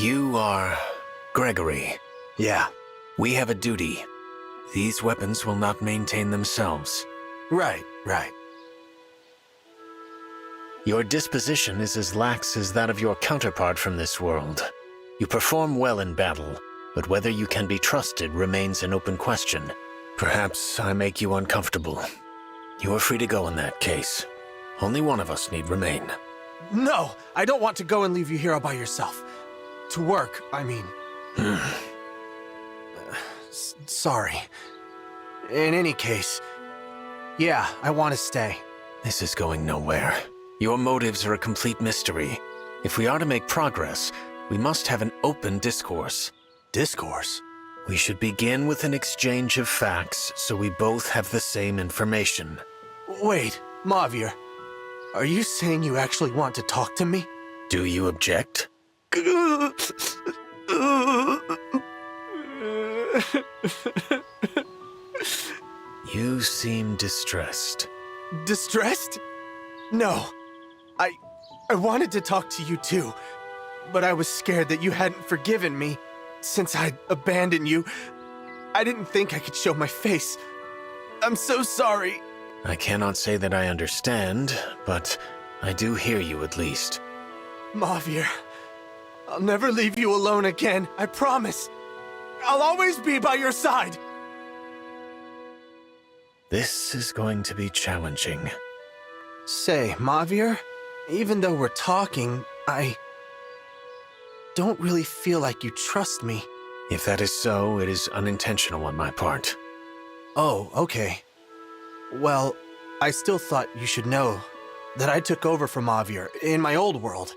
You are Gregory. Yeah. We have a duty. These weapons will not maintain themselves. Right. Your disposition is as lax as that of your counterpart from this world. You perform well in battle, but whether you can be trusted remains an open question. Perhaps I make you uncomfortable. You are free to go in that case. Only one of us need remain. No, I don't want to go and leave you here all by yourself. To work, I mean. Sorry. In any case, yeah, I want to stay. This is going nowhere. Your motives are a complete mystery. If we are to make progress, we must have an open discourse. Discourse? We should begin with an exchange of facts so we both have the same information. Wait, Mauvier. Are you saying you actually want to talk to me? Do you object? You seem distressed. Distressed? No. I wanted to talk to you too, but I was scared that you hadn't forgiven me. Since I'd abandoned you, I didn't think I could show my face. I'm so sorry. I cannot say that I understand, but I do hear you at least. Mauvier, I'll never leave you alone again, I promise. I'll always be by your side. This is going to be challenging. Say, Mauvier, even though we're talking, I don't really feel like you trust me. If that is so, it is unintentional on my part. Oh, okay. Well, I still thought you should know that I took over for Mauvier in my old world.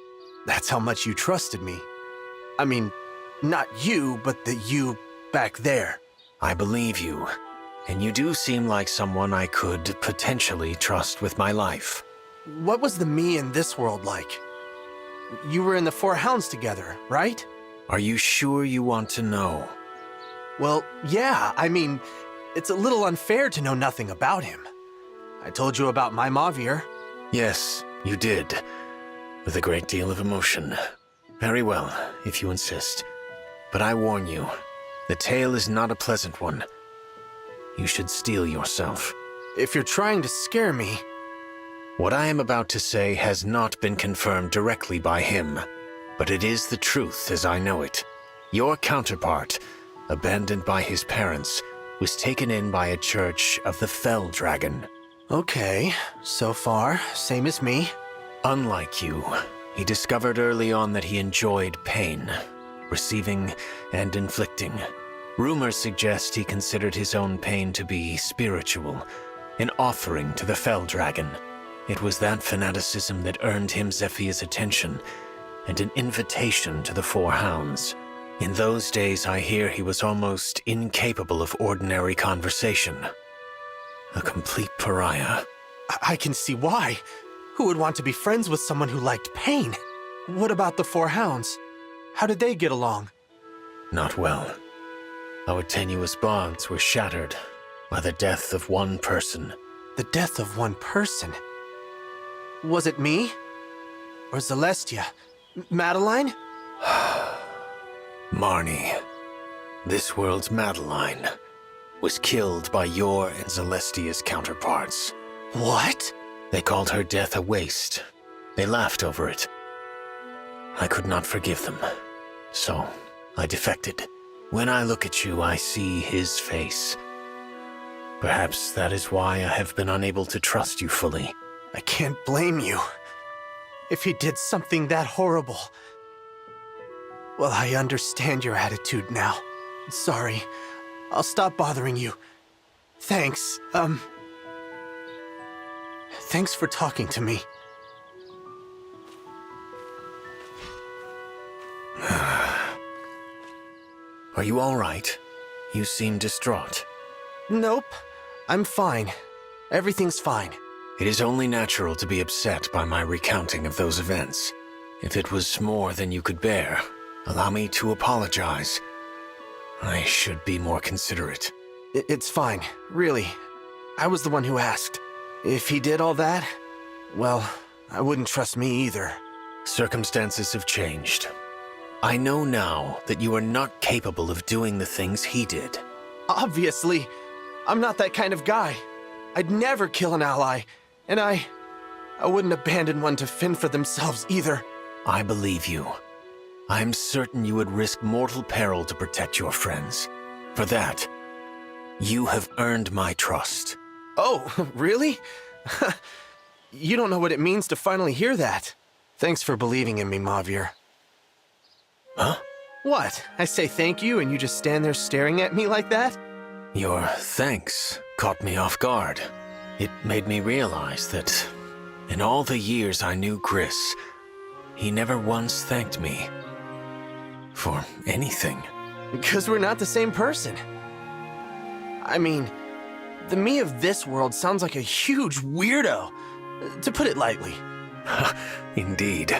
That's how much you trusted me. I mean, not you, but the you back there. I believe you, and you do seem like someone I could potentially trust with my life. What was the me in this world like? You were in the Four Hounds together, right? Are you sure you want to know? Well, yeah, I mean, it's a little unfair to know nothing about him. I told you about my Mauvier. Yes, you did. With a great deal of emotion. Very well, if you insist. But I warn you, the tale is not a pleasant one. You should steel yourself. If you're trying to scare me... What I am about to say has not been confirmed directly by him, but it is the truth as I know it. Your counterpart, abandoned by his parents, was taken in by a church of the Fell Dragon. Okay, so far, same as me. Unlike you, he discovered early on that he enjoyed pain, receiving and inflicting. Rumors suggest he considered his own pain to be spiritual, an offering to the Fell Dragon. It was that fanaticism that earned him Zephia's attention, and an invitation to the Four Hounds. In those days, I hear he was almost incapable of ordinary conversation. A complete pariah. I can see why. Who would want to be friends with someone who liked pain? What about the Four Hounds? How did they get along? Not well. Our tenuous bonds were shattered by the death of one person. The death of one person? Was it me? Or Zelestia? Madeline? Marnie, this world's Madeline, was killed by your and Zelestia's counterparts. What? They called her death a waste. They laughed over it. I could not forgive them, so I defected. When I look at you, I see his face. Perhaps that is why I have been unable to trust you fully. I can't blame you. If he did something that horrible... Well, I understand your attitude now. Sorry. I'll stop bothering you. Thanks, Thanks for talking to me. Are you all right? You seem distraught. Nope. I'm fine. Everything's fine. It is only natural to be upset by my recounting of those events. If it was more than you could bear, allow me to apologize. I should be more considerate. It's fine, really. I was the one who asked. If he did all that, well, I wouldn't trust me either. Circumstances have changed. I know now that you are not capable of doing the things he did. Obviously, I'm not that kind of guy. I'd never kill an ally, and I wouldn't abandon one to fend for themselves either. I believe you. I'm certain you would risk mortal peril to protect your friends. For that, you have earned my trust. Oh, really? You don't know what it means to finally hear that. Thanks for believing in me, Mauvier. Huh? What? I say thank you and you just stand there staring at me like that? Your thanks caught me off guard. It made me realize that in all the years I knew Chris, he never once thanked me for anything. Because we're not the same person. I mean, the me of this world sounds like a huge weirdo, to put it lightly. Indeed.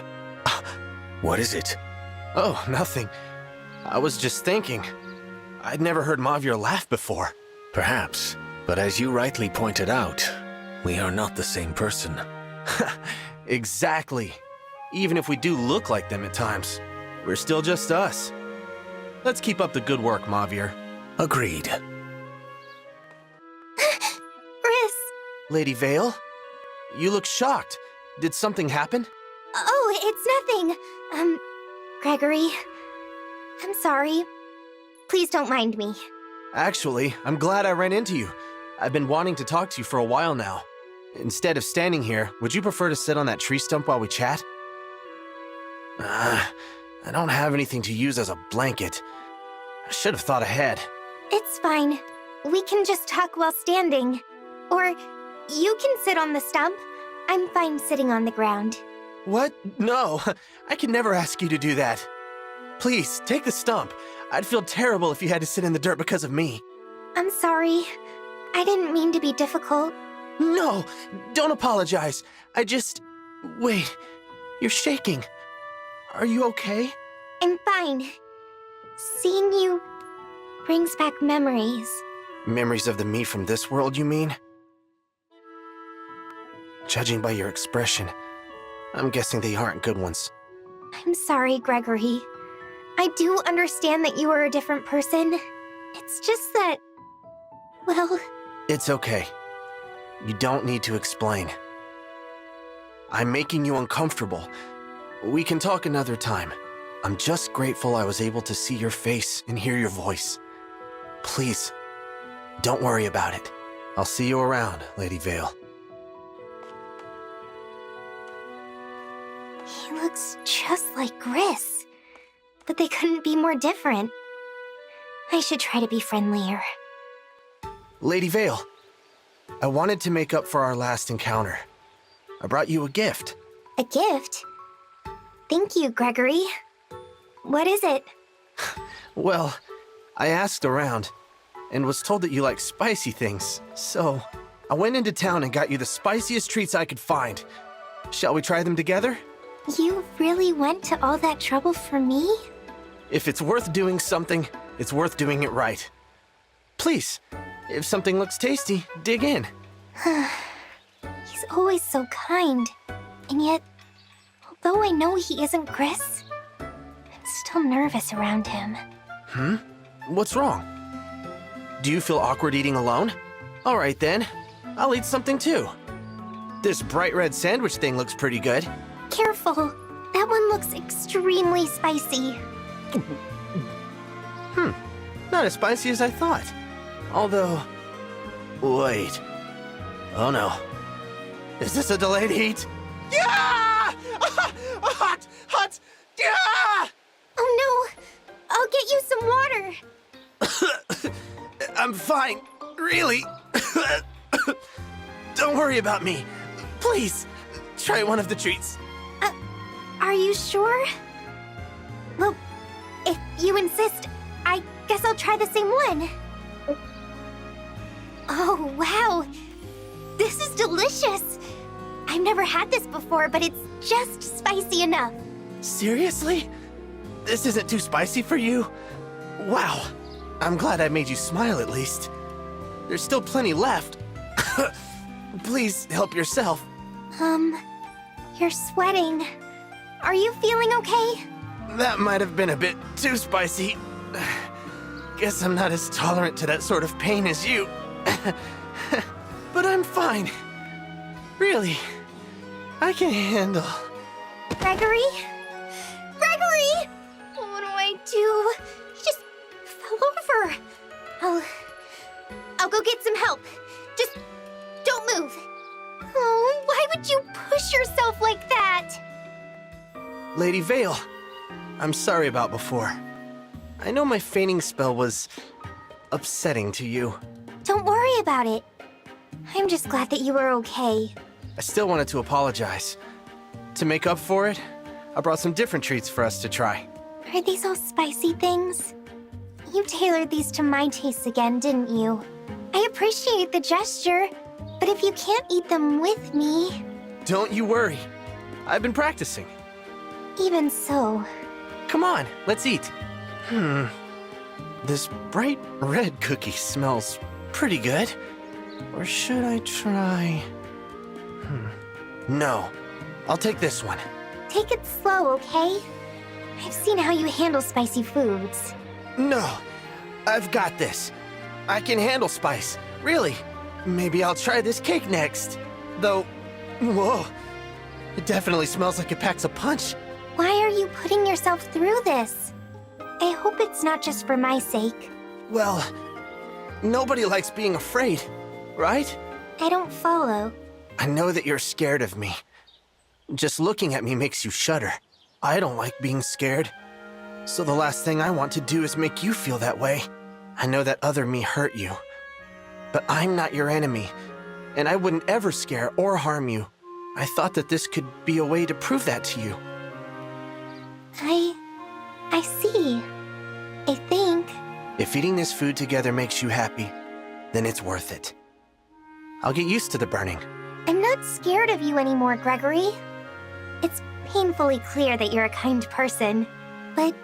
What is it? Oh, nothing. I was just thinking. I'd never heard Mauvier laugh before. Perhaps, but as you rightly pointed out, we are not the same person. Exactly. Even if we do look like them at times, we're still just us. Let's keep up the good work, Mauvier. Agreed. Chris! Lady Veyle? You look shocked. Did something happen? Oh, it's nothing. Gregory. I'm sorry. Please don't mind me. Actually, I'm glad I ran into you. I've been wanting to talk to you for a while now. Instead of standing here, would you prefer to sit on that tree stump while we chat? I don't have anything to use as a blanket. I should have thought ahead. It's fine. We can just talk while standing. Or you can sit on the stump. I'm fine sitting on the ground. What? No, I could never ask you to do that. Please, take the stump. I'd feel terrible if you had to sit in the dirt because of me. I'm sorry. I didn't mean to be difficult. No, don't apologize. Wait, you're shaking. Are you okay? I'm fine. Seeing you brings back memories. Memories of the me from this world, you mean? Judging by your expression, I'm guessing they aren't good ones. I'm sorry, Gregory. I do understand that you are a different person. It's just that, well... It's okay. You don't need to explain. I'm making you uncomfortable. We can talk another time. I'm just grateful I was able to see your face and hear your voice. Please, don't worry about it. I'll see you around, Lady Veyle. He looks just like Chris. But they couldn't be more different. I should try to be friendlier. Lady Veyle, I wanted to make up for our last encounter. I brought you a gift. A gift? Thank you, Gregory. What is it? Well, I asked around, and was told that you like spicy things, so I went into town and got you the spiciest treats I could find. Shall we try them together? You really went to all that trouble for me? If it's worth doing something, it's worth doing it right. Please, if something looks tasty, dig in. He's always so kind. And yet, although I know he isn't Chris, I'm still nervous around him. What's wrong? Do you feel awkward eating alone? All right then, I'll eat something too. This bright red sandwich thing looks pretty good. Careful, that one looks extremely spicy. Not as spicy as I thought. Although, wait. Oh no. Is this a delayed heat? Yeah! Hot! Hot! Yeah! Oh no! I'll get you some water! I'm fine, really. Don't worry about me. Please, try one of the treats. Are you sure? Well, if you insist, I guess I'll try the same one. Oh, wow. This is delicious. I've never had this before, but it's just spicy enough. Seriously? This isn't too spicy for you? Wow. I'm glad I made you smile at least. There's still plenty left. Please help yourself. You're sweating. Are you feeling okay? that might have been a bit too spicy. Guess I'm not as tolerant to that sort of pain as you. But I'm fine. Really. I can handle. Gregory? Gregory! What do I do? He just fell over. I'll go get some help. Just don't move. Oh, why would you push yourself like that? Lady Veyle, I'm sorry about before. I know my fainting spell was upsetting to you. Don't worry about it. I'm just glad that you were okay. I still wanted to apologize. To make up for it, I brought some different treats for us to try. Are these all spicy things? You tailored these to my tastes again, didn't you? I appreciate the gesture, but if you can't eat them with me... Don't you worry. I've been practicing. Even so... Come on, let's eat. This bright red cookie smells pretty good. Or should I try... No, I'll take this one. Take it slow, okay? I've seen how you handle spicy foods. No, I've got this. I can handle spice, really. Maybe I'll try this cake next. Though, whoa, it definitely smells like it packs a punch. Why are you putting yourself through this? I hope it's not just for my sake. Well, nobody likes being afraid, right? I don't follow. I know that you're scared of me. Just looking at me makes you shudder. I don't like being scared. So the last thing I want to do is make you feel that way. I know that other me hurt you. But I'm not your enemy, and I wouldn't ever scare or harm you. I thought that this could be a way to prove that to you. I see. I think. If eating this food together makes you happy, then it's worth it. I'll get used to the burning. I'm not scared of you anymore, Gregory. It's painfully clear that you're a kind person, but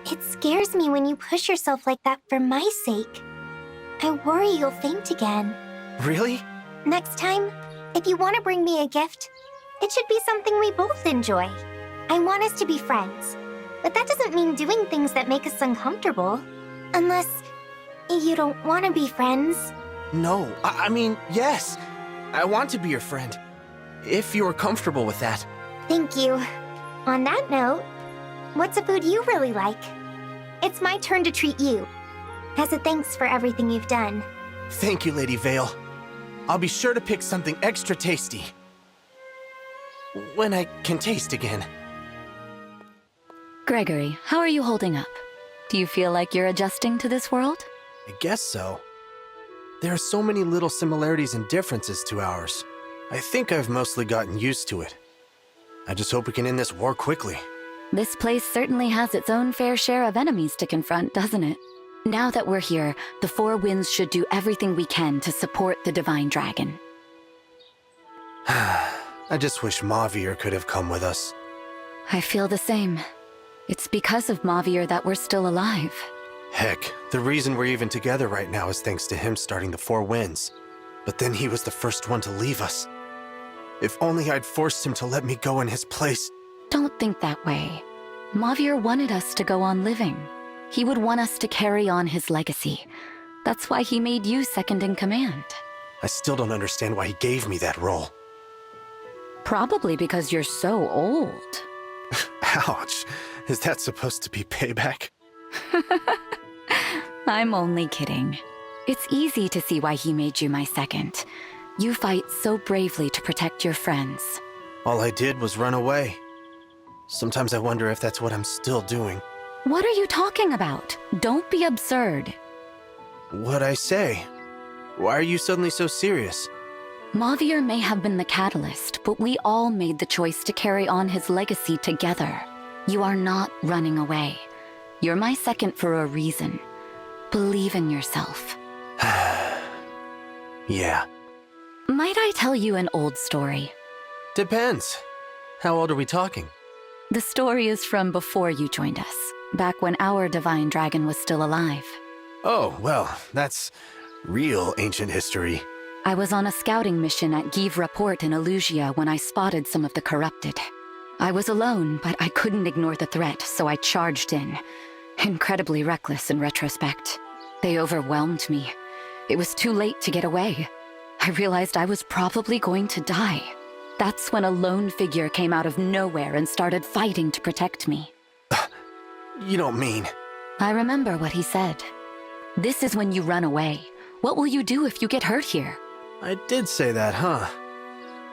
it scares me when you push yourself like that for my sake. I worry you'll faint again. Really? Next time, if you want to bring me a gift, it should be something we both enjoy. I want us to be friends, but that doesn't mean doing things that make us uncomfortable. Unless you don't want to be friends. No, I mean, yes. I want to be your friend, if you are comfortable with that. Thank you. On that note, what's a food you really like? It's my turn to treat you, as a thanks for everything you've done. Thank you, Lady Veyle. I'll be sure to pick something extra tasty. When I can taste again. Gregory, how are you holding up? Do you feel like you're adjusting to this world? I guess so. There are so many little similarities and differences to ours. I think I've mostly gotten used to it. I just hope we can end this war quickly. This place certainly has its own fair share of enemies to confront, doesn't it? Now that we're here, the Four Winds should do everything we can to support the Divine Dragon. I just wish Mauvier could have come with us. I feel the same. It's because of Mauvier that we're still alive. Heck, the reason we're even together right now is thanks to him starting the Four Winds. But then he was the first one to leave us. If only I'd forced him to let me go in his place. Don't think that way. Mauvier wanted us to go on living. He would want us to carry on his legacy. That's why he made you second in command. I still don't understand why he gave me that role. Probably because you're so old. Ouch. Is that supposed to be payback? I'm only kidding. It's easy to see why he made you my second. You fight so bravely to protect your friends. All I did was run away. Sometimes I wonder if that's what I'm still doing. What are you talking about? Don't be absurd. What'd I say? Why are you suddenly so serious? Mauvier may have been the catalyst, but we all made the choice to carry on his legacy together. You are not running away. You're my second for a reason. Believe in yourself. Yeah. Might I tell you an old story? Depends. How old are we talking? The story is from before you joined us, back when our divine dragon was still alive. Oh, well, that's real ancient history. I was on a scouting mission at Give Rapport in Elugia when I spotted some of the corrupted. I was alone, but I couldn't ignore the threat, so I charged in. Incredibly reckless in retrospect. They overwhelmed me. It was too late to get away. I realized I was probably going to die. That's when a lone figure came out of nowhere and started fighting to protect me. You don't mean... I remember what he said. This is when you run away. What will you do if you get hurt here? I did say that, huh?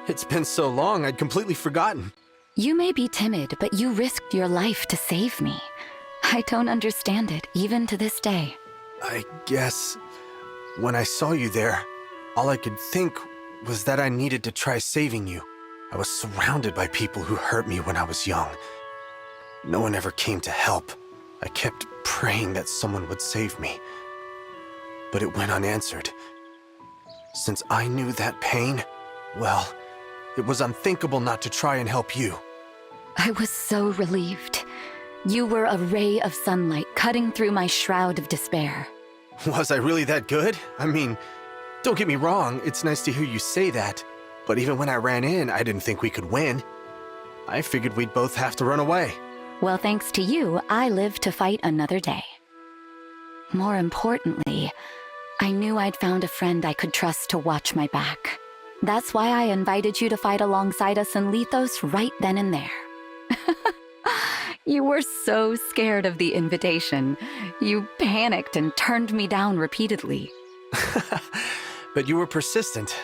It's been so long, I'd completely forgotten. You may be timid, but you risked your life to save me. I don't understand it, even to this day. I guess... when I saw you there, all I could think was that I needed to try saving you. I was surrounded by people who hurt me when I was young. No one ever came to help. I kept praying that someone would save me. But it went unanswered. Since I knew that pain, well, it was unthinkable not to try and help you. I was so relieved. You were a ray of sunlight cutting through my shroud of despair. Was I really that good? I mean, don't get me wrong, it's nice to hear you say that. But even when I ran in, I didn't think we could win. I figured we'd both have to run away. Well, thanks to you, I lived to fight another day. More importantly, I knew I'd found a friend I could trust to watch my back. That's why I invited you to fight alongside us in Lithos right then and there. You were so scared of the invitation. You panicked and turned me down repeatedly. But you were persistent.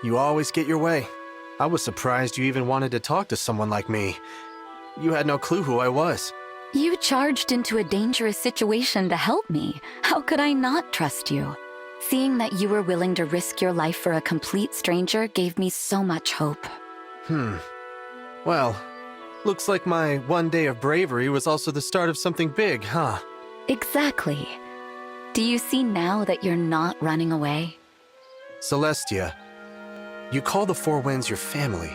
You always get your way. I was surprised you even wanted to talk to someone like me. You had no clue who I was. You charged into a dangerous situation to help me. How could I not trust you? Seeing that you were willing to risk your life for a complete stranger gave me so much hope. Well, looks like my one day of bravery was also the start of something big, huh? Exactly. Do you see now that you're not running away? Zelestia, you call the Four Winds your family.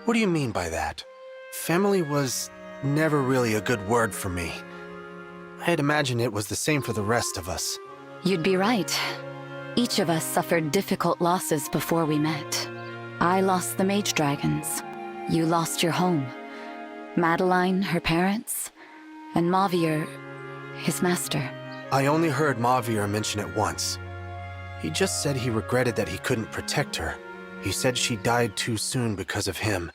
What do you mean by that? Family was never really a good word for me. I had imagined it was the same for the rest of us. You'd be right. Each of us suffered difficult losses before we met. I lost the mage dragons. You lost your home. Madeline, her parents, and Mauvier, his master. I only heard Mauvier mention it once. He just said he regretted that he couldn't protect her. He said she died too soon because of him.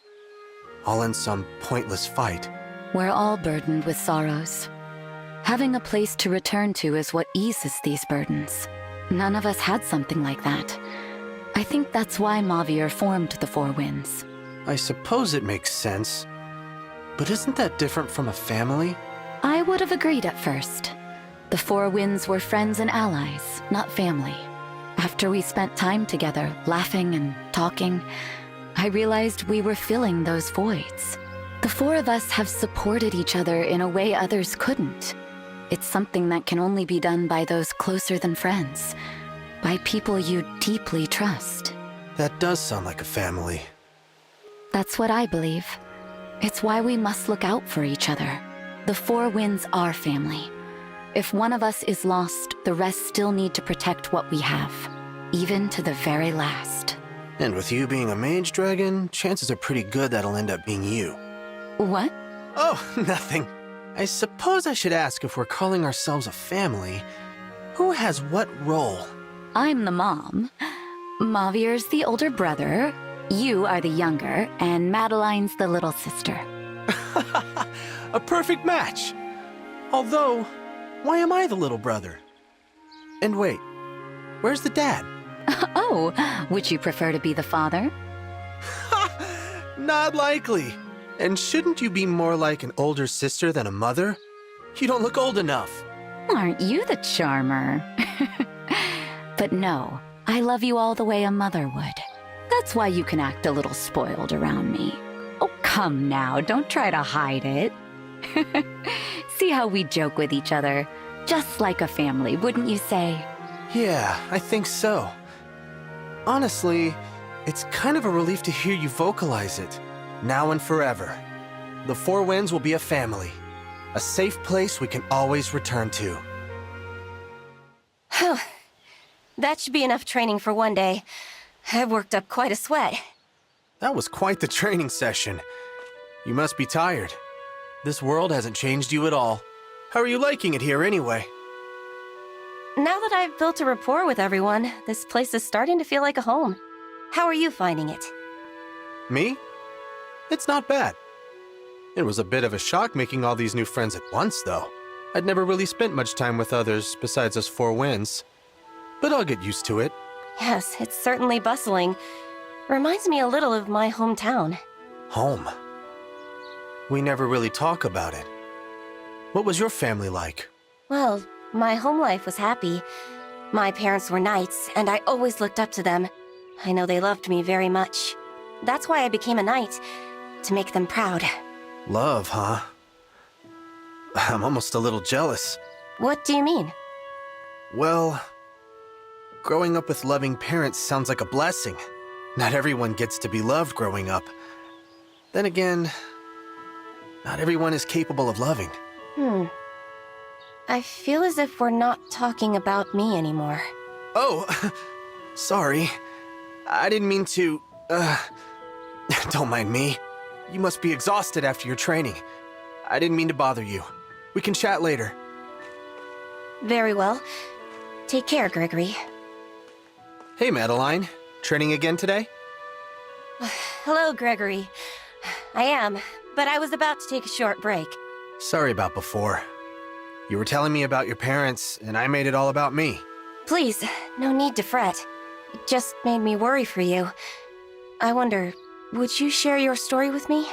All in some pointless fight. We're all burdened with sorrows. Having a place to return to is what eases these burdens. None of us had something like that. I think that's why Mauvier formed the Four Winds. I suppose it makes sense. But isn't that different from a family? I would have agreed at first. The Four Winds were friends and allies, not family. After we spent time together, laughing and talking, I realized we were filling those voids. The four of us have supported each other in a way others couldn't. It's something that can only be done by those closer than friends, by people you deeply trust. That does sound like a family. That's what I believe. It's why we must look out for each other. The Four Winds are family. If one of us is lost, the rest still need to protect what we have, even to the very last. And with you being a mage dragon, chances are pretty good that'll end up being you. What? Oh, nothing. I suppose I should ask, if we're calling ourselves a family, who has what role? I'm the mom. Mauvier's the older brother, you are the younger, and Madeline's the little sister. A perfect match! Although, why am I the little brother? And wait, where's the dad? Oh, would you prefer to be the father? Not likely. And shouldn't you be more like an older sister than a mother? You don't look old enough. Aren't you the charmer? But no, I love you all the way a mother would. That's why you can act a little spoiled around me. Oh, come now, don't try to hide it. See how we joke with each other? Just like a family, wouldn't you say? Yeah, I think so. Honestly, it's kind of a relief to hear you vocalize it. Now and forever. The Four Winds will be a family. A safe place we can always return to. Whew. That should be enough training for one day. I've worked up quite a sweat. That was quite the training session. You must be tired. This world hasn't changed you at all. How are you liking it here anyway? Now that I've built a rapport with everyone, this place is starting to feel like a home. How are you finding it? Me? It's not bad. It was a bit of a shock making all these new friends at once, though. I'd never really spent much time with others besides us four winds. But I'll get used to it. Yes, it's certainly bustling. Reminds me a little of my hometown. Home. We never really talk about it. What was your family like? Well, my home life was happy. My parents were knights, and I always looked up to them. I know they loved me very much. That's why I became a knight, to make them proud. Love, huh? I'm almost a little jealous. What do you mean? Well, growing up with loving parents sounds like a blessing. Not everyone gets to be loved growing up. Then again, not everyone is capable of loving. I feel as if we're not talking about me anymore. Oh, sorry. I didn't mean to, don't mind me. You must be exhausted after your training. I didn't mean to bother you. We can chat later. Very well. Take care, Gregory. Hey, Madeline. Training again today? Hello, Gregory. I am, but I was about to take a short break. Sorry about before. You were telling me about your parents, and I made it all about me. Please, no need to fret. It just made me worry for you. I wonder, would you share your story with me?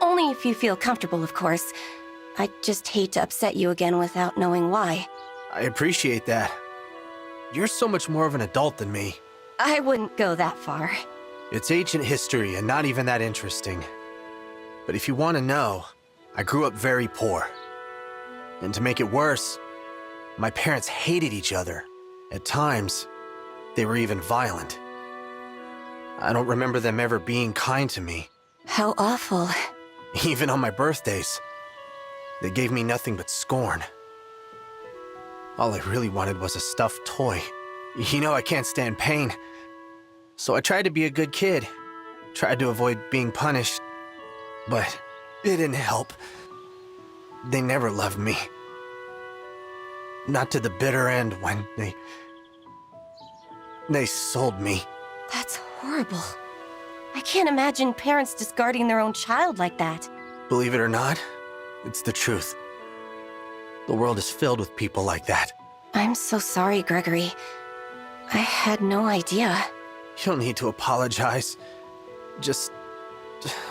Only if you feel comfortable, of course. I just hate to upset you again without knowing why. I appreciate that. You're so much more of an adult than me. I wouldn't go that far. It's ancient history and not even that interesting. But if you want to know, I grew up very poor. And to make it worse, my parents hated each other. At times, they were even violent. I don't remember them ever being kind to me. How awful. Even on my birthdays, they gave me nothing but scorn. All I really wanted was a stuffed toy. You know I can't stand pain. So I tried to be a good kid. Tried to avoid being punished. But it didn't help. They never loved me. Not to the bitter end when they sold me. That's horrible. I can't imagine parents discarding their own child like that. Believe it or not, it's the truth. The world is filled with people like that. I'm so sorry, Gregory. I had no idea. You don't need to apologize. Just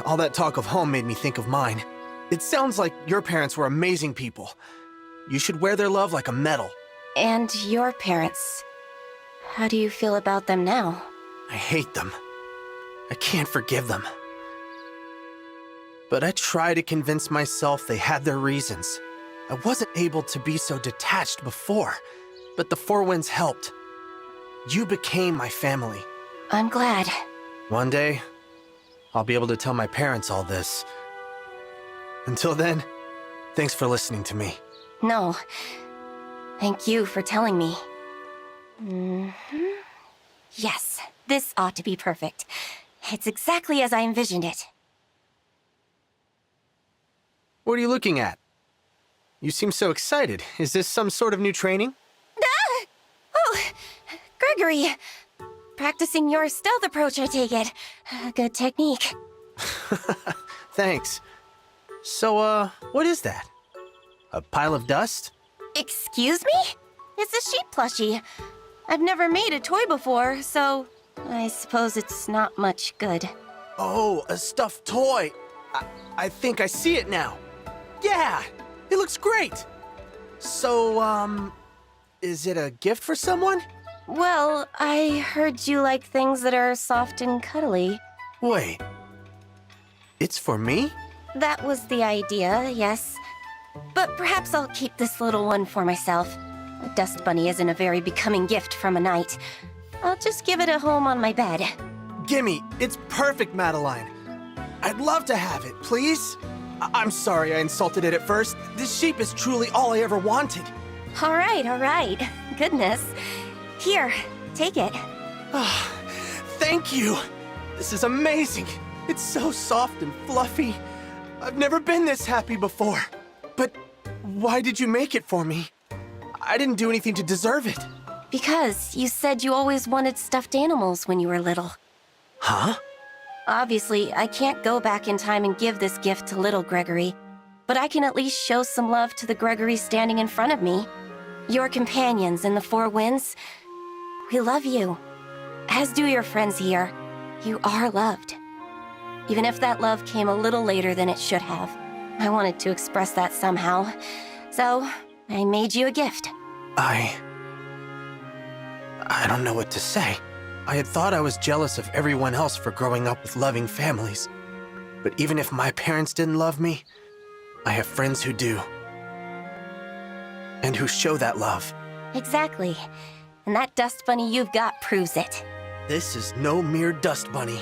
all that talk of home made me think of mine. It sounds like your parents were amazing people. You should wear their love like a medal. And your parents. How do you feel about them now? I hate them. I can't forgive them. But I try to convince myself they had their reasons. I wasn't able to be so detached before, but the Four Winds helped. You became my family. I'm glad. One day, I'll be able to tell my parents all this. Until then, thanks for listening to me. No. Thank you for telling me. Yes, this ought to be perfect. It's exactly as I envisioned it. What are you looking at? You seem so excited. Is this some sort of new training? Ah! Oh, Gregory! Practicing your stealth approach, I take it. Good technique. Thanks. So, what is that? A pile of dust? Excuse me? It's a sheep plushie. I've never made a toy before, so I suppose it's not much good. Oh, a stuffed toy. I think I see it now. Yeah, it looks great. So, is it a gift for someone? Well, I heard you like things that are soft and cuddly. Wait, it's for me? That was the idea, yes. But perhaps I'll keep this little one for myself. A dust bunny isn't a very becoming gift from a knight. I'll just give it a home on my bed. Gimme, it's perfect, Madeline. I'd love to have it, please. I'm sorry I insulted it at first. This sheep is truly all I ever wanted. All right. Goodness. Here, take it. Thank you. This is amazing. It's so soft and fluffy. I've never been this happy before. But why did you make it for me? I didn't do anything to deserve it. Because you said you always wanted stuffed animals when you were little. Huh? Obviously, I can't go back in time and give this gift to little Gregory, but I can at least show some love to the Gregory standing in front of me. Your companions in the Four Winds, we love you. As do your friends here. You are loved. Even if that love came a little later than it should have. I wanted to express that somehow. So, I made you a gift. I don't know what to say. I had thought I was jealous of everyone else for growing up with loving families. But even if my parents didn't love me, I have friends who do. And who show that love. Exactly. And that dust bunny you've got proves it. This is no mere dust bunny.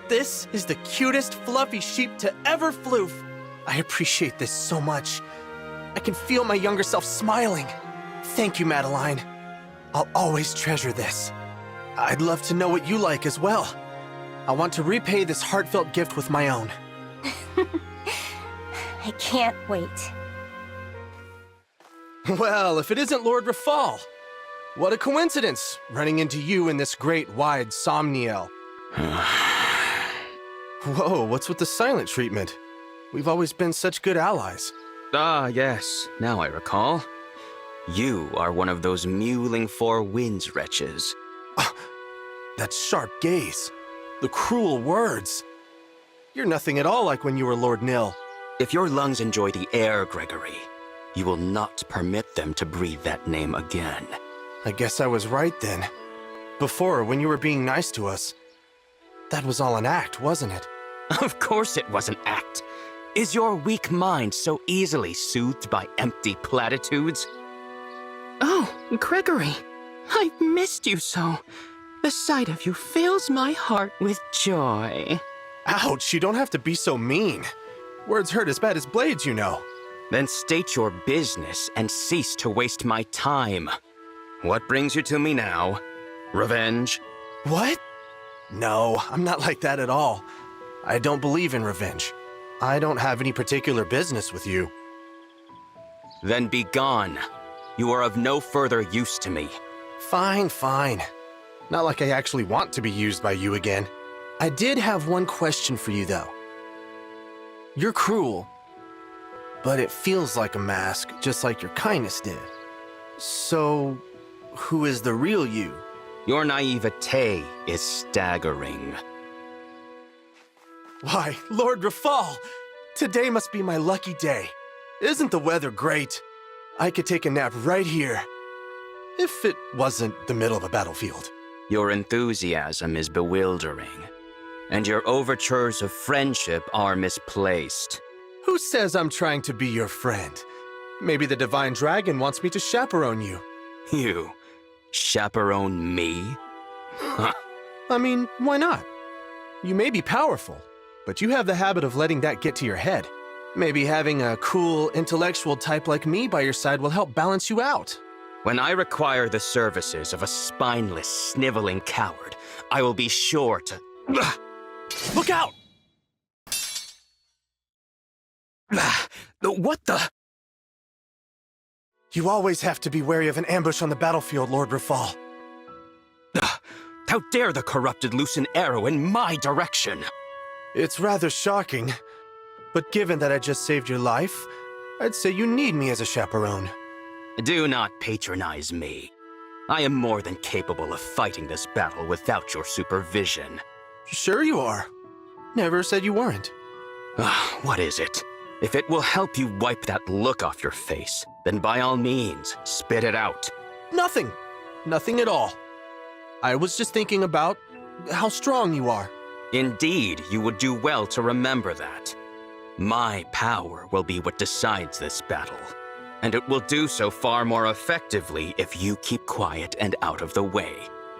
This is the cutest fluffy sheep to ever floof. I appreciate this so much. I can feel my younger self smiling. Thank you, Madeline. I'll always treasure this. I'd love to know what you like as well. I want to repay this heartfelt gift with my own. I can't wait. Well, if it isn't Lord Rafal. What a coincidence, running into you in this great, wide Somniel. Whoa, what's with the silent treatment? We've always been such good allies. Ah, yes, now I recall. You are one of those mewling Four Winds wretches. That sharp gaze. The cruel words. You're nothing at all like when you were Lord Nil. If your lungs enjoy the air, Gregory, you will not permit them to breathe that name again. I guess I was right then. Before, when you were being nice to us, that was all an act, wasn't it? Of course it was an act. Is your weak mind so easily soothed by empty platitudes? Oh, Gregory, I've missed you so. The sight of you fills my heart with joy. Ouch, you don't have to be so mean. Words hurt as bad as blades, you know. Then state your business and cease to waste my time. What brings you to me now? Revenge? What? No, I'm not like that at all. I don't believe in revenge. I don't have any particular business with you. Then be gone. You are of no further use to me. Fine, fine. Not like I actually want to be used by you again. I did have one question for you, though. You're cruel, but it feels like a mask, just like your kindness did. So, who is the real you? Your naivete is staggering. Why, Lord Rafal! Today must be my lucky day. Isn't the weather great? I could take a nap right here. If it wasn't the middle of a battlefield. Your enthusiasm is bewildering, and your overtures of friendship are misplaced. Who says I'm trying to be your friend? Maybe the Divine Dragon wants me to chaperone you. You chaperone me? Huh. I mean, why not? You may be powerful, but you have the habit of letting that get to your head. Maybe having a cool, intellectual type like me by your side will help balance you out. When I require the services of a spineless, sniveling coward, I will be sure to... Look out! What the... You always have to be wary of an ambush on the battlefield, Lord Rafal. How dare the corrupted loose an arrow in my direction? It's rather shocking, but given that I just saved your life, I'd say you need me as a chaperone. Do not patronize me. I am more than capable of fighting this battle without your supervision. Sure you are. Never said you weren't. What is it? If it will help you wipe that look off your face, then by all means, spit it out. Nothing. Nothing at all. I was just thinking about how strong you are. Indeed, you would do well to remember that. My power will be what decides this battle, and it will do so far more effectively if you keep quiet and out of the way.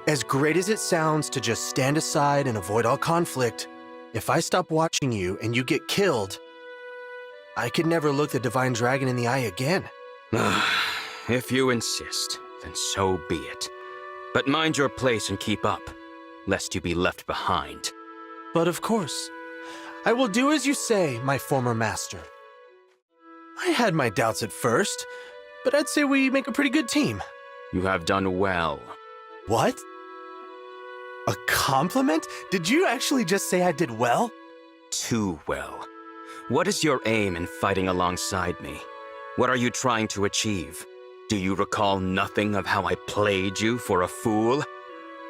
As great as it sounds to just stand aside and avoid all conflict, if I stop watching you and you get killed, I could never look the Divine Dragon in the eye again. If you insist, then so be it. But mind your place and keep up, lest you be left behind. But of course, I will do as you say, my former master. I had my doubts at first, but I'd say we make a pretty good team. You have done well. What? A compliment? Did you actually just say I did well? Too well. What is your aim in fighting alongside me? What are you trying to achieve? Do you recall nothing of how I played you for a fool?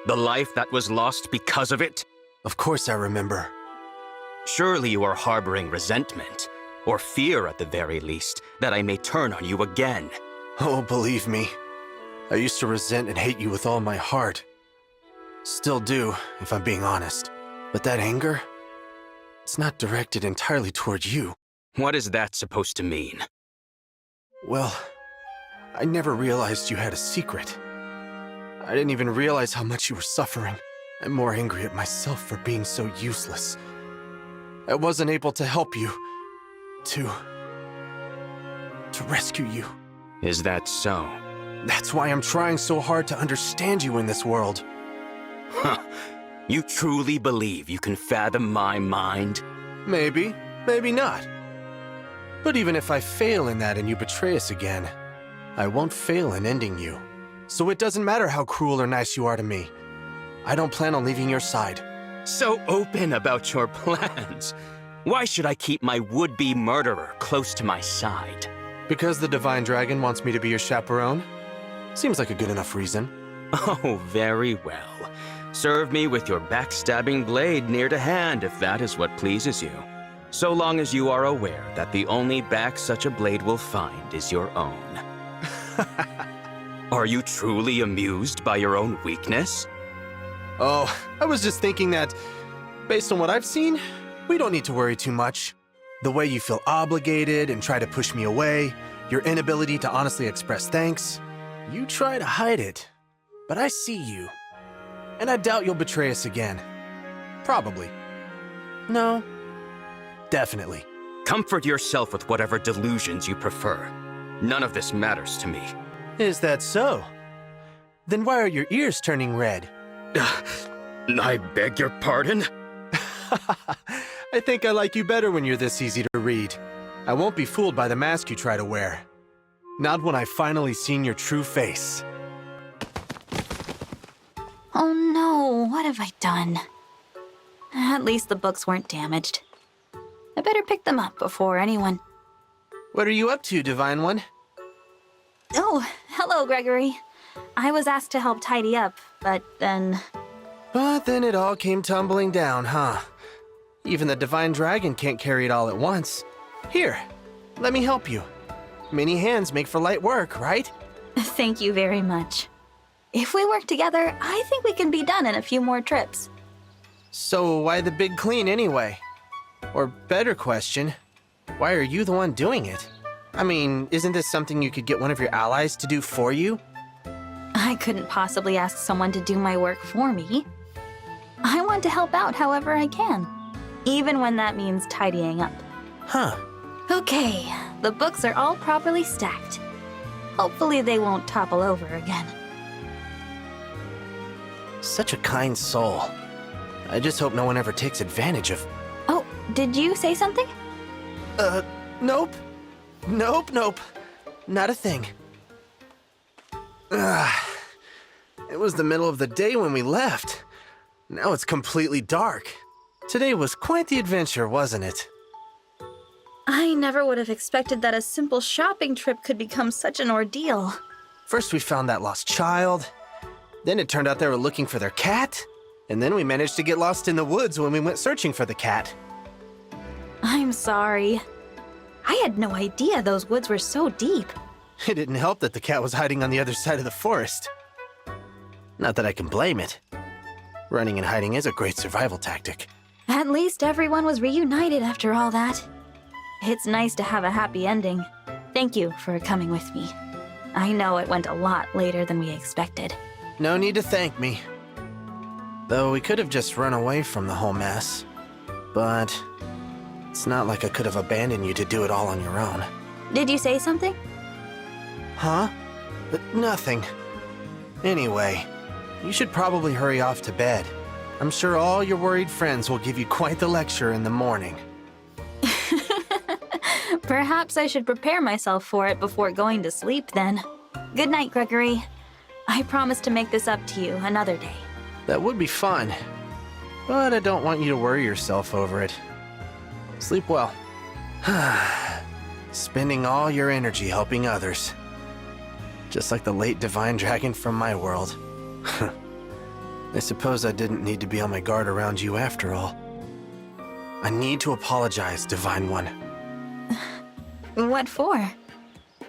The life that was lost because of it? Of course I remember. Surely you are harboring resentment, or fear at the very least, that I may turn on you again. Oh, believe me. I used to resent and hate you with all my heart. Still do, if I'm being honest. But that anger? It's not directed entirely toward you. What is that supposed to mean? Well, I never realized you had a secret. I didn't even realize how much you were suffering. I'm more angry at myself for being so useless. I wasn't able to help you. To rescue you. Is that so? That's why I'm trying so hard to understand you in this world. Huh. You truly believe you can fathom my mind? Maybe, maybe not. But even if I fail in that and you betray us again, I won't fail in ending you. So it doesn't matter how cruel or nice you are to me. I don't plan on leaving your side. So open about your plans. Why should I keep my would-be murderer close to my side? Because the Divine Dragon wants me to be your chaperone? Seems like a good enough reason. Oh, very well. Serve me with your backstabbing blade near to hand if that is what pleases you. So long as you are aware that the only back such a blade will find is your own. Are you truly amused by your own weakness? Oh, I was just thinking that, based on what I've seen, we don't need to worry too much. The way you feel obligated and try to push me away, your inability to honestly express thanks, you try to hide it. But I see you. And I doubt you'll betray us again. Probably. No. Definitely. Comfort yourself with whatever delusions you prefer. None of this matters to me. Is that so? Then why are your ears turning red? I beg your pardon? I think I like you better when you're this easy to read. I won't be fooled by the mask you try to wear. Not when I've finally seen your true face. Oh no, what have I done? At least the books weren't damaged. I better pick them up before anyone... What are you up to, Divine One? Oh, hello, Gregory. I was asked to help tidy up, but then it all came tumbling down, huh? Even the Divine Dragon can't carry it all at once. Here, let me help you. Many hands make for light work, right? Thank you very much. If we work together, I think we can be done in a few more trips. So why the big clean anyway? Or better question, why are you the one doing it? I mean, isn't this something you could get one of your allies to do for you? I couldn't possibly ask someone to do my work for me. I want to help out however I can, even when that means tidying up. Huh. Okay, the books are all properly stacked. Hopefully they won't topple over again. Such a kind soul. I just hope no one ever takes advantage of... Oh, did you say something? Nope. Nope. Not a thing. It was the middle of the day when we left. Now it's completely dark. Today was quite the adventure, wasn't it? I never would have expected that a simple shopping trip could become such an ordeal. First we found that lost child. Then it turned out they were looking for their cat. And then we managed to get lost in the woods when we went searching for the cat. I'm sorry. I had no idea those woods were so deep. It didn't help that the cat was hiding on the other side of the forest. Not that I can blame it. Running and hiding is a great survival tactic. At least everyone was reunited after all that. It's nice to have a happy ending. Thank you for coming with me. I know it went a lot later than we expected. No need to thank me. Though we could have just run away from the whole mess. But it's not like I could have abandoned you to do it all on your own. Did you say something? Huh? Nothing. Anyway, you should probably hurry off to bed. I'm sure all your worried friends will give you quite the lecture in the morning. Perhaps I should prepare myself for it before going to sleep then. Good night, Gregory. I promise to make this up to you another day. That would be fun, but I don't want you to worry yourself over it. Sleep well. Spending all your energy helping others. Just like the late Divine Dragon from my world. I suppose I didn't need to be on my guard around you after all. I need to apologize, Divine One. What for?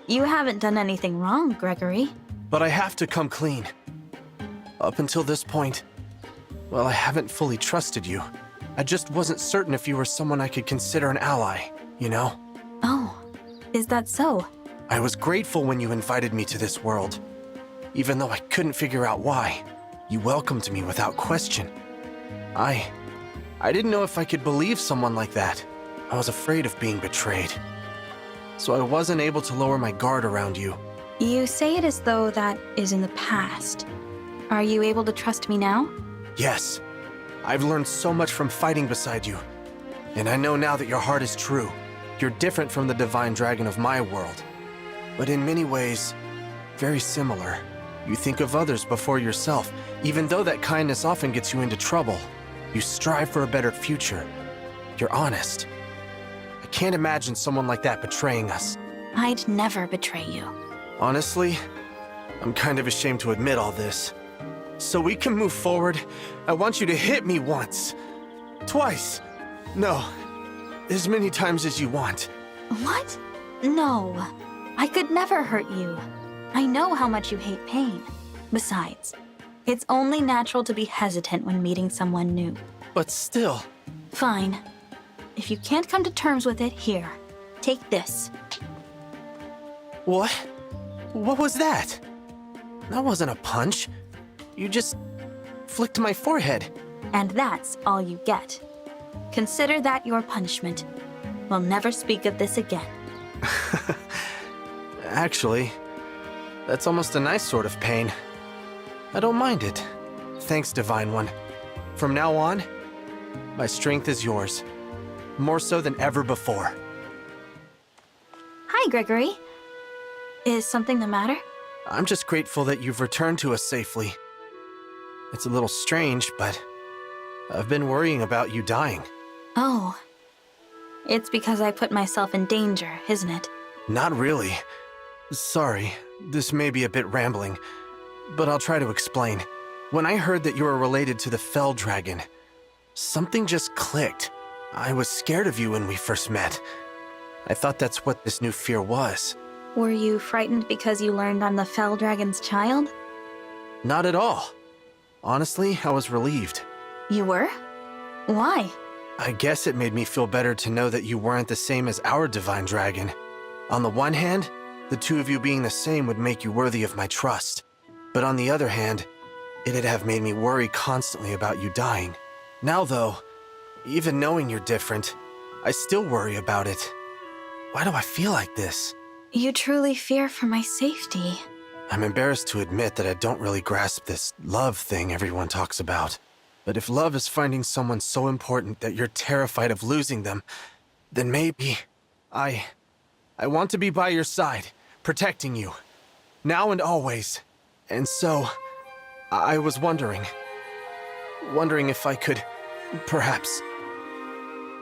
You haven't done anything wrong, Gregory. But I have to come clean. Up until this point, well, I haven't fully trusted you. I just wasn't certain if you were someone I could consider an ally, you know? Oh, is that so? I was grateful when you invited me to this world. Even though I couldn't figure out why, you welcomed me without question. I didn't know if I could believe someone like that. I was afraid of being betrayed. So I wasn't able to lower my guard around you. You say it as though that is in the past. Are you able to trust me now? Yes. I've learned so much from fighting beside you. And I know now that your heart is true. You're different from the Divine Dragon of my world. But in many ways, very similar. You think of others before yourself, even though that kindness often gets you into trouble. You strive for a better future. You're honest. I can't imagine someone like that betraying us. I'd never betray you. Honestly, I'm kind of ashamed to admit all this. So we can move forward, I want you to hit me once. Twice. No. As many times as you want. What? No. I could never hurt you. I know how much you hate pain. Besides, it's only natural to be hesitant when meeting someone new. But still. Fine. If you can't come to terms with it, here. Take this. What? What was that? That wasn't a punch. You just flicked my forehead. And that's all you get. Consider that your punishment. We'll never speak of this again. Actually, that's almost a nice sort of pain. I don't mind it. Thanks, Divine One. From now on, my strength is yours. More so than ever before. Hi, Gregory. Is something the matter? I'm just grateful that you've returned to us safely. It's a little strange, but I've been worrying about you dying. Oh. It's because I put myself in danger, isn't it? Not really. Sorry, this may be a bit rambling, but I'll try to explain. When I heard that you were related to the Fell Dragon, something just clicked. I was scared of you when we first met. I thought that's what this new fear was. Were you frightened because you learned I'm the Fell Dragon's child? Not at all. Honestly, I was relieved. You were? Why? I guess it made me feel better to know that you weren't the same as our Divine Dragon. On the one hand, the two of you being the same would make you worthy of my trust. But on the other hand, it'd have made me worry constantly about you dying. Now though, even knowing you're different, I still worry about it. Why do I feel like this? You truly fear for my safety. I'm embarrassed to admit that I don't really grasp this love thing everyone talks about. But if love is finding someone so important that you're terrified of losing them, then maybe I want to be by your side, protecting you, now and always. And so, I was wondering if I could, perhaps,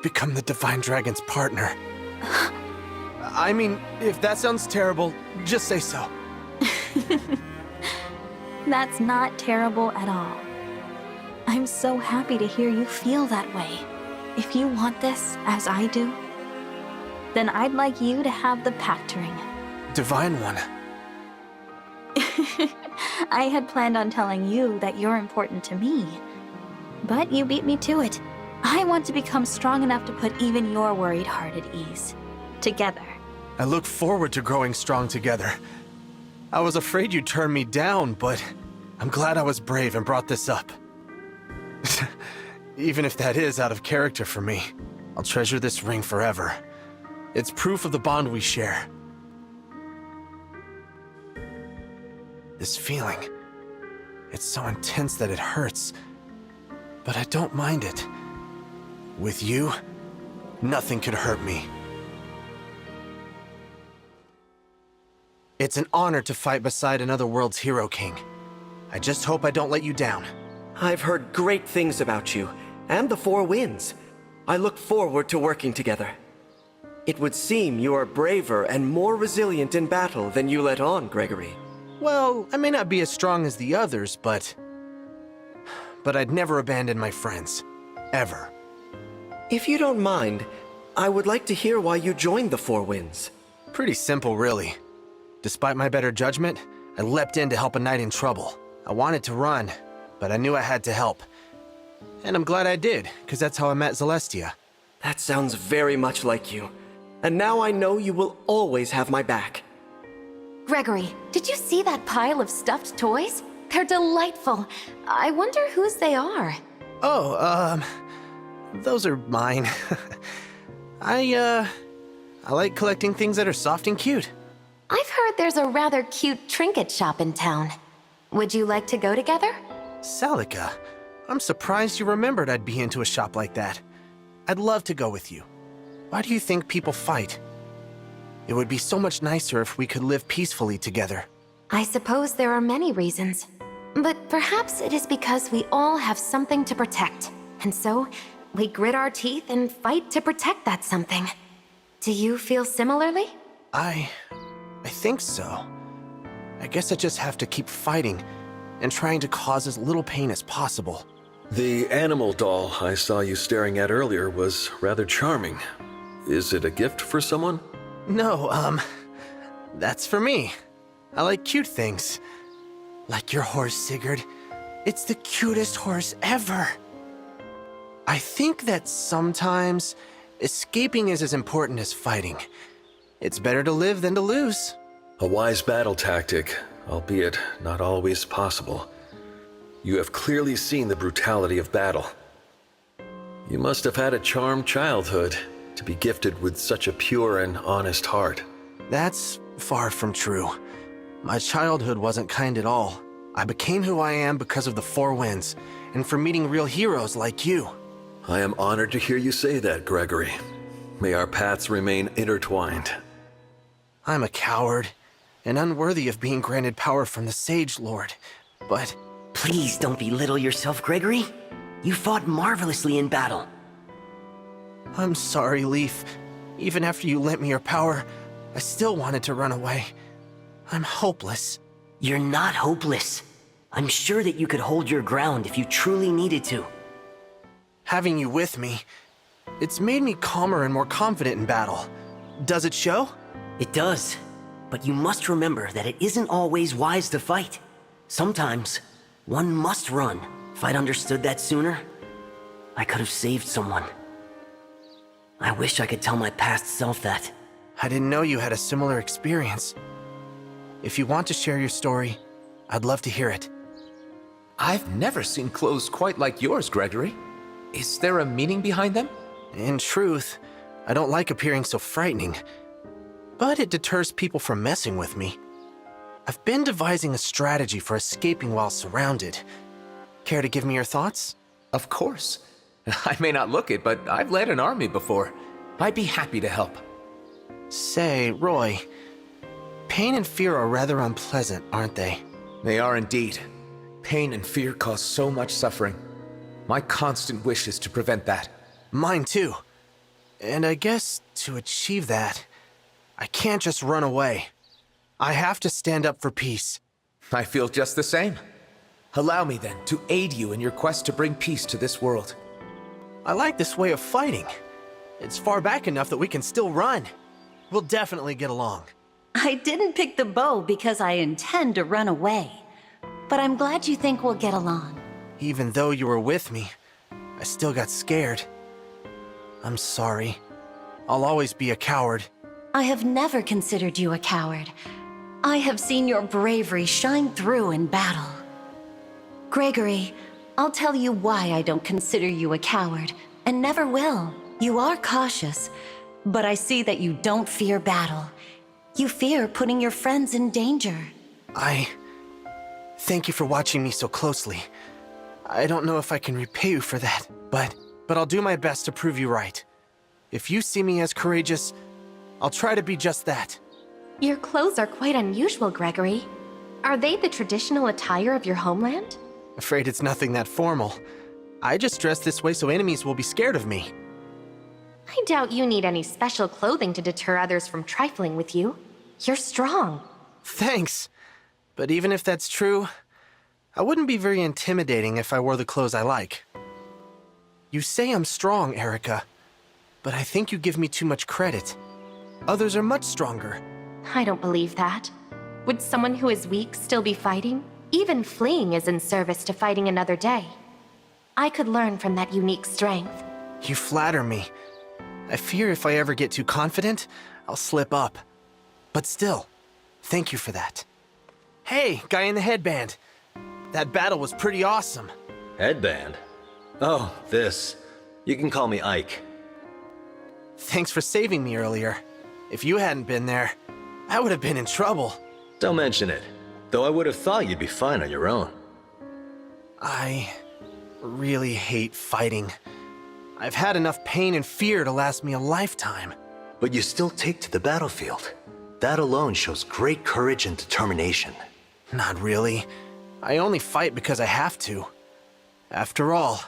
become the Divine Dragon's partner. I mean, if that sounds terrible, just say so. That's not terrible at all. I'm so happy to hear you feel that way. If you want this, as I do, then I'd like you to have the pact ring. Divine One. I had planned on telling you that you're important to me, but you beat me to it. I want to become strong enough to put even your worried heart at ease. Together. I look forward to growing strong together. I was afraid you'd turn me down, but I'm glad I was brave and brought this up. Even if that is out of character for me, I'll treasure this ring forever. It's proof of the bond we share. This feeling, it's so intense that it hurts. but I don't mind it. With you, nothing could hurt me. It's an honor to fight beside another world's hero king. I just hope I don't let you down. I've heard great things about you, and the Four Winds. I look forward to working together. It would seem you are braver and more resilient in battle than you let on, Gregory. Well, I may not be as strong as the others, but I'd never abandon my friends. Ever. If you don't mind, I would like to hear why you joined the Four Winds. Pretty simple, really. Despite my better judgment, I leapt in to help a knight in trouble. I wanted to run, but I knew I had to help. And I'm glad I did, because that's how I met Zelestia. That sounds very much like you. And now I know you will always have my back. Gregory, did you see that pile of stuffed toys? They're delightful. I wonder whose they are. Oh, those are mine. I like collecting things that are soft and cute. I've heard there's a rather cute trinket shop in town. Would you like to go together? Celica, I'm surprised you remembered I'd be into a shop like that. I'd love to go with you. Why do you think people fight? It would be so much nicer if we could live peacefully together. I suppose there are many reasons. But perhaps it is because we all have something to protect. And so, we grit our teeth and fight to protect that something. Do you feel similarly? I think so. I guess I just have to keep fighting and trying to cause as little pain as possible. The animal doll I saw you staring at earlier was rather charming. Is it a gift for someone? No, that's for me. I like cute things. Like your horse, Sigurd. It's the cutest horse ever. I think that sometimes escaping is as important as fighting. It's better to live than to lose. A wise battle tactic, albeit not always possible. You have clearly seen the brutality of battle. You must have had a charmed childhood to be gifted with such a pure and honest heart. That's far from true. My childhood wasn't kind at all. I became who I am because of the Four Winds, and for meeting real heroes like you. I am honored to hear you say that, Gregory. May our paths remain intertwined. I'm a coward, and unworthy of being granted power from the Sage Lord, but... Please don't belittle yourself, Gregory. You fought marvelously in battle. I'm sorry, Leif. Even after you lent me your power, I still wanted to run away. I'm hopeless. You're not hopeless. I'm sure that you could hold your ground if you truly needed to. Having you with me, it's made me calmer and more confident in battle. Does it show? It does. But you must remember that it isn't always wise to fight. Sometimes, one must run. If I'd understood that sooner, I could have saved someone. I wish I could tell my past self that. I didn't know you had a similar experience. If you want to share your story, I'd love to hear it. I've never seen clothes quite like yours, Gregory. Is there a meaning behind them? In truth, I don't like appearing so frightening. But it deters people from messing with me. I've been devising a strategy for escaping while surrounded. Care to give me your thoughts? Of course. I may not look it, but I've led an army before. I'd be happy to help. Say, Roy, pain and fear are rather unpleasant, aren't they? They are indeed. Pain and fear cause so much suffering. My constant wish is to prevent that. Mine too. And I guess to achieve that, I can't just run away. I have to stand up for peace. I feel just the same. Allow me then to aid you in your quest to bring peace to this world. I like this way of fighting. It's far back enough that we can still run. We'll definitely get along. I didn't pick the bow because I intend to run away. But I'm glad you think we'll get along. Even though you were with me, I still got scared. I'm sorry. I'll always be a coward. I have never considered you a coward. I have seen your bravery shine through in battle. Gregory, I'll tell you why I don't consider you a coward, and never will. You are cautious, but I see that you don't fear battle. You fear putting your friends in danger. Thank you for watching me so closely. I don't know if I can repay you for that, but I'll do my best to prove you right. If you see me as courageous, I'll try to be just that. Your clothes are quite unusual, Gregory. Are they the traditional attire of your homeland? Afraid it's nothing that formal. I just dress this way so enemies will be scared of me. I doubt you need any special clothing to deter others from trifling with you. You're strong. Thanks. But even if that's true, I wouldn't be very intimidating if I wore the clothes I like. You say I'm strong, Eirika, but I think you give me too much credit. Others are much stronger. I don't believe that. Would someone who is weak still be fighting? Even fleeing is in service to fighting another day. I could learn from that unique strength. You flatter me. I fear if I ever get too confident, I'll slip up. But still, thank you for that. Hey, guy in the headband. That battle was pretty awesome. Headband? Oh, this. You can call me Ike. Thanks for saving me earlier. If you hadn't been there, I would have been in trouble. Don't mention it. Though I would have thought you'd be fine on your own. I really hate fighting. I've had enough pain and fear to last me a lifetime. But you still take to the battlefield. That alone shows great courage and determination. Not really. I only fight because I have to. After all,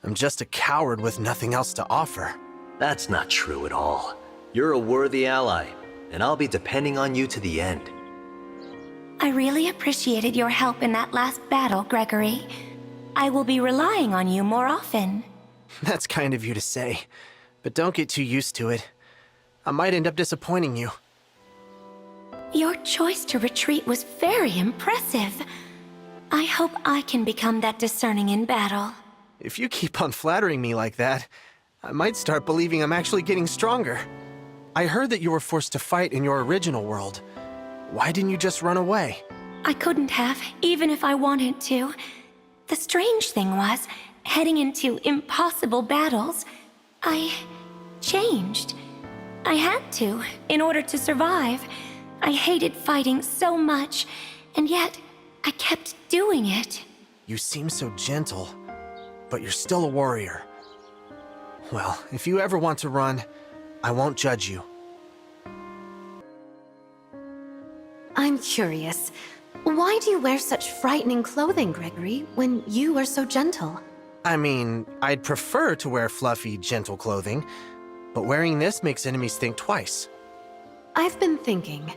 I'm just a coward with nothing else to offer. That's not true at all. You're a worthy ally, and I'll be depending on you to the end. I really appreciated your help in that last battle, Gregory. I will be relying on you more often. That's kind of you to say, but don't get too used to it. I might end up disappointing you. Your choice to retreat was very impressive. I hope I can become that discerning in battle. If you keep on flattering me like that, I might start believing I'm actually getting stronger. I heard that you were forced to fight in your original world. Why didn't you just run away? I couldn't have, even if I wanted to. The strange thing was, heading into impossible battles, I changed. I had to, in order to survive. I hated fighting so much, and yet I kept doing it. You seem so gentle, but you're still a warrior. Well, if you ever want to run, I won't judge you. I'm curious. Why do you wear such frightening clothing, Gregory, when you are so gentle? I mean, I'd prefer to wear fluffy, gentle clothing, but wearing this makes enemies think twice. I've been thinking,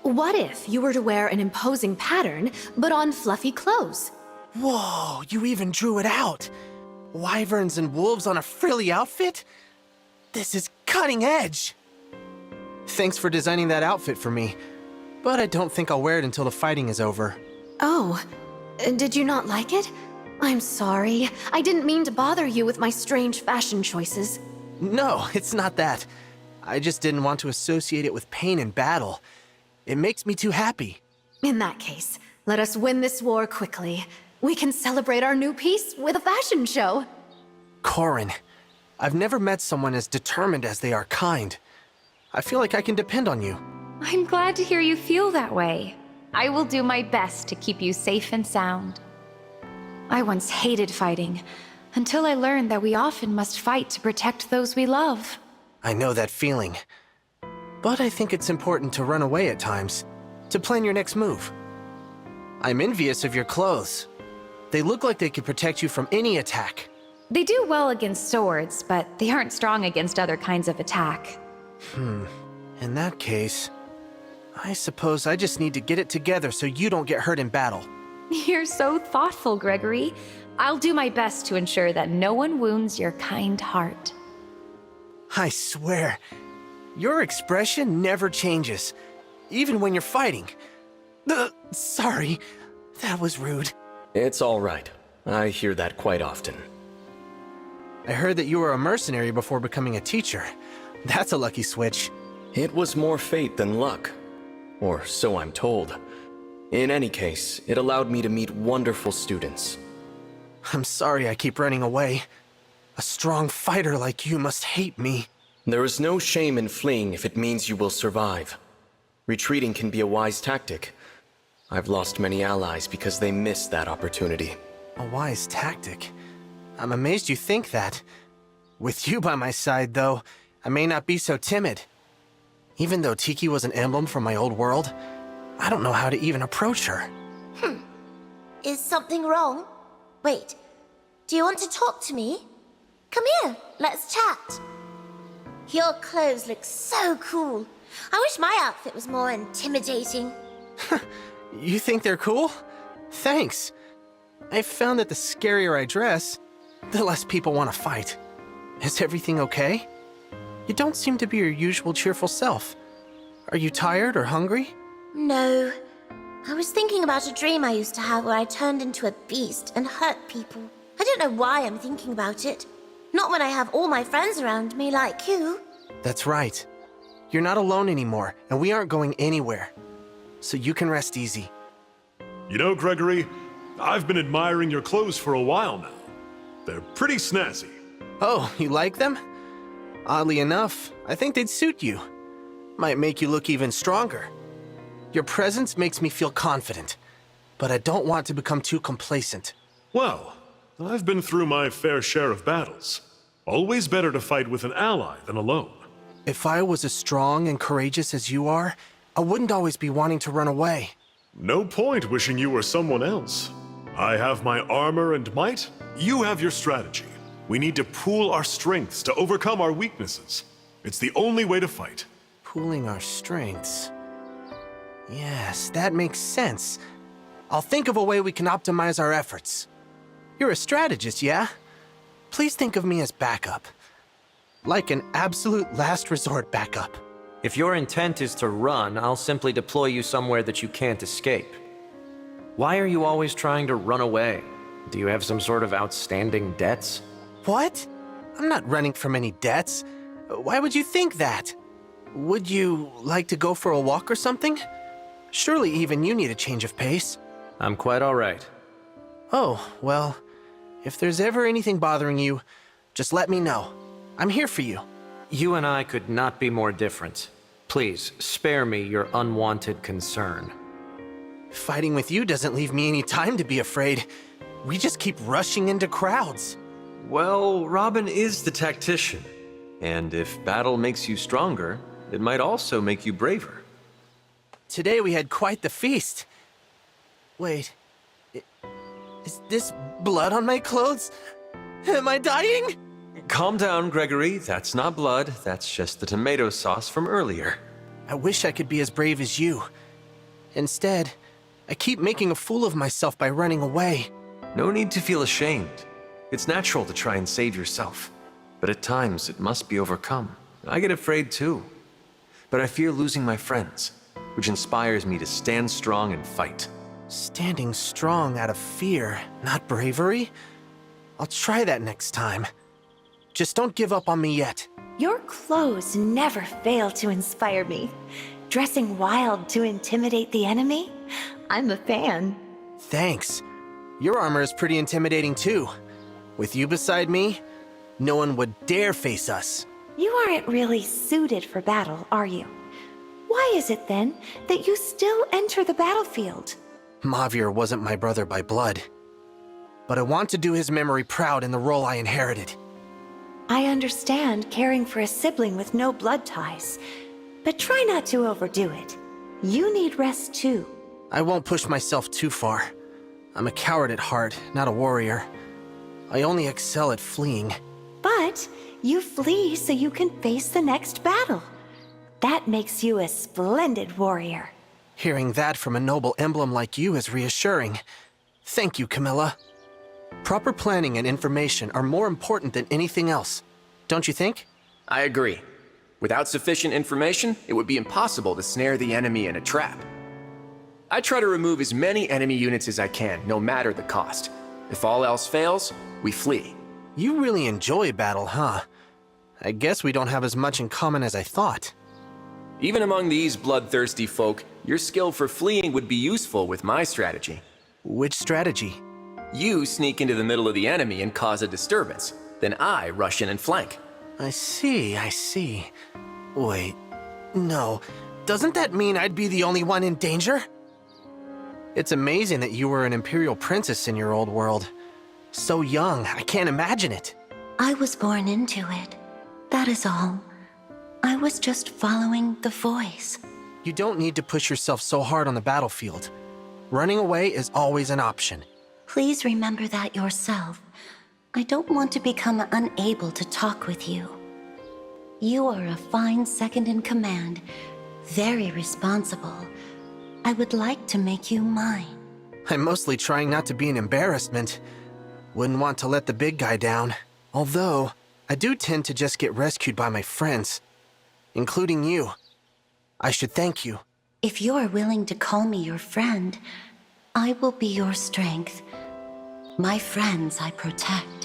what if you were to wear an imposing pattern, but on fluffy clothes? Whoa, you even drew it out! Wyverns and wolves on a frilly outfit? This is cutting edge! Thanks for designing that outfit for me, but I don't think I'll wear it until the fighting is over. Oh, did you not like it? I'm sorry. I didn't mean to bother you with my strange fashion choices. No, it's not that. I just didn't want to associate it with pain and battle. It makes me too happy. In that case, let us win this war quickly. We can celebrate our new peace with a fashion show. Corrin, I've never met someone as determined as they are kind. I feel like I can depend on you. I'm glad to hear you feel that way. I will do my best to keep you safe and sound. I once hated fighting, until I learned that we often must fight to protect those we love. I know that feeling. But I think it's important to run away at times, to plan your next move. I'm envious of your clothes. They look like they could protect you from any attack. They do well against swords, but they aren't strong against other kinds of attack. In that case, I suppose I just need to get it together so you don't get hurt in battle. You're so thoughtful, Gregory. I'll do my best to ensure that no one wounds your kind heart. I swear, your expression never changes, even when you're fighting. Sorry, that was rude. It's all right. I hear that quite often. I heard that you were a mercenary before becoming a teacher. That's a lucky switch. It was more fate than luck. Or so I'm told. In any case, it allowed me to meet wonderful students. I'm sorry I keep running away. A strong fighter like you must hate me. There is no shame in fleeing if it means you will survive. Retreating can be a wise tactic. I've lost many allies because they missed that opportunity. A wise tactic. I'm amazed you think that. With you by my side, though, I may not be so timid. Even though Tiki was an emblem from my old world, I don't know how to even approach her. Is something wrong? Wait, do you want to talk to me? Come here, let's chat. Your clothes look so cool. I wish my outfit was more intimidating. You think they're cool? Thanks. I've found that the scarier I dress, the less people want to fight. Is everything okay? You don't seem to be your usual cheerful self. Are you tired or hungry? No. I was thinking about a dream I used to have where I turned into a beast and hurt people. I don't know why I'm thinking about it. Not when I have all my friends around me like you. That's right. You're not alone anymore, and we aren't going anywhere. So you can rest easy. You know, Gregory, I've been admiring your clothes for a while now. They're pretty snazzy. Oh, you like them? Oddly enough, I think they'd suit you. Might make you look even stronger. Your presence makes me feel confident, but I don't want to become too complacent. Well, I've been through my fair share of battles. Always better to fight with an ally than alone. If I was as strong and courageous as you are, I wouldn't always be wanting to run away. No point wishing you were someone else. I have my armor and might, you have your strategy. We need to pool our strengths to overcome our weaknesses. It's the only way to fight. Pooling our strengths. Yes, that makes sense. I'll think of a way we can optimize our efforts. You're a strategist, yeah? Please think of me as backup. Like an absolute last resort backup. If your intent is to run, I'll simply deploy you somewhere that you can't escape. Why are you always trying to run away? Do you have some sort of outstanding debts? What? I'm not running from any debts. Why would you think that? Would you like to go for a walk or something? Surely even you need a change of pace. I'm quite all right. Oh, well, if there's ever anything bothering you, just let me know. I'm here for you. You and I could not be more different. Please, spare me your unwanted concern. Fighting with you doesn't leave me any time to be afraid. We just keep rushing into crowds. Well, Robin is the tactician. And if battle makes you stronger, it might also make you braver. Today we had quite the feast. Wait, is this blood on my clothes? Am I dying? Calm down, Gregory. That's not blood. That's just the tomato sauce from earlier. I wish I could be as brave as you. Instead, I keep making a fool of myself by running away. No need to feel ashamed. It's natural to try and save yourself. But at times, it must be overcome. I get afraid too. But I fear losing my friends, which inspires me to stand strong and fight. Standing strong out of fear, not bravery? I'll try that next time. Just don't give up on me yet. Your clothes never fail to inspire me. Dressing wild to intimidate the enemy? I'm a fan. Thanks. Your armor is pretty intimidating too. With you beside me, no one would dare face us. You aren't really suited for battle, are you? Why is it then that you still enter the battlefield? Mauvier wasn't my brother by blood. But I want to do his memory proud in the role I inherited. I understand caring for a sibling with no blood ties, but try not to overdo it. You need rest too. I won't push myself too far. I'm a coward at heart, not a warrior. I only excel at fleeing. But you flee so you can face the next battle. That makes you a splendid warrior. Hearing that from a noble emblem like you is reassuring. Thank you, Camilla. Proper planning and information are more important than anything else, don't you think? I agree. Without sufficient information, it would be impossible to snare the enemy in a trap. I try to remove as many enemy units as I can, no matter the cost. If all else fails, we flee. You really enjoy battle, huh? I guess we don't have as much in common as I thought. Even among these bloodthirsty folk, your skill for fleeing would be useful with my strategy. Which strategy? You sneak into the middle of the enemy and cause a disturbance. Then I rush in and flank. I see. Wait, no. Doesn't that mean I'd be the only one in danger? It's amazing that you were an Imperial princess in your old world. So young, I can't imagine it. I was born into it. That is all. I was just following the voice. You don't need to push yourself so hard on the battlefield. Running away is always an option. Please remember that yourself. I don't want to become unable to talk with you. You are a fine second in command, very responsible. I would like to make you mine. I'm mostly trying not to be an embarrassment. Wouldn't want to let the big guy down. Although, I do tend to just get rescued by my friends, including you. I should thank you. If you are willing to call me your friend, I will be your strength. My friends I protect.